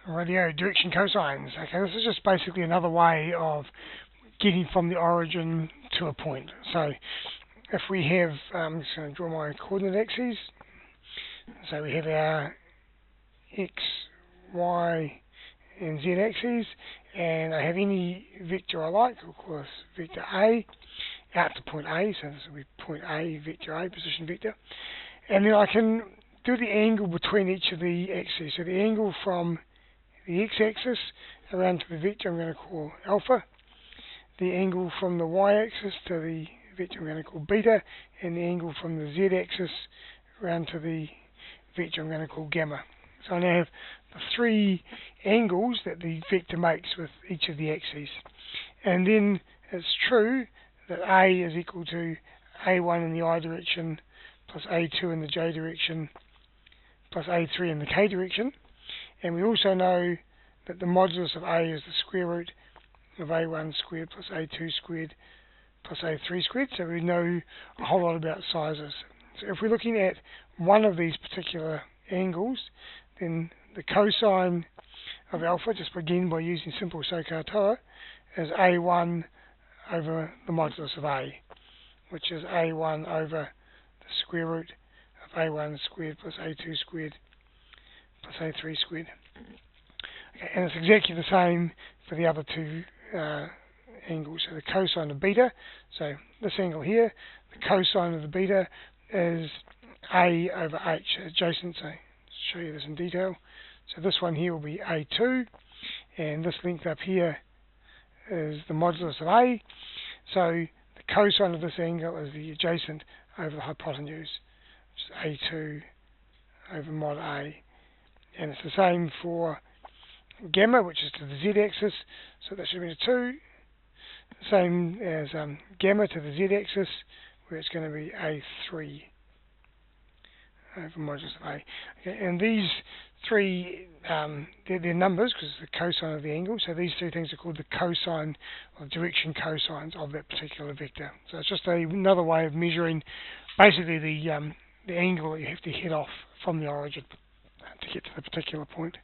Radio direction cosines. Okay, this is just basically another way of getting from the origin to a point. So if we have, I'm just going to draw my coordinate axes. So we have our x, y, and z axes, and I have any vector I like. We'll call this vector A out to point A. So this will be point A, vector A, position vector. And then I can do the angle between each of the axes. So the angle from the x-axis around to the vector I'm going to call alpha. The angle from the y-axis to the vector I'm going to call beta. And the angle from the z-axis around to the vector I'm going to call gamma. So I now have the three angles that the vector makes with each of the axes. And then it's true that A is equal to A1 in the I direction plus A2 in the J direction plus A3 in the K direction. And we also know that the modulus of A is the square root of A1 squared plus A2 squared plus A3 squared. So we know a whole lot about sizes. So if we're looking at one of these particular angles, then the cosine of alpha, just again by using simple SOHCAHTOA, is A1 over the modulus of A, which is A1 over the square root of A1 squared plus A2 squared plus A3 squared. Okay, and it's exactly the same for the other two angles. So the cosine of beta, so this angle here, the cosine of the beta is A over H, adjacent, so I'll show you this in detail. So this one here will be A2, and this length up here is the modulus of A. So the cosine of this angle is the adjacent over the hypotenuse, which is A2 over mod A. And it's the same for gamma, which is to the z-axis, so that should be a 2. Same as gamma to the z-axis, where it's going to be A3 over modulus of A. Okay, and these three, they're numbers because it's the cosine of the angle, so these three things are called the cosine or direction cosines of that particular vector. So it's just another way of measuring basically the angle that you have to hit off from the origin to get to the particular point.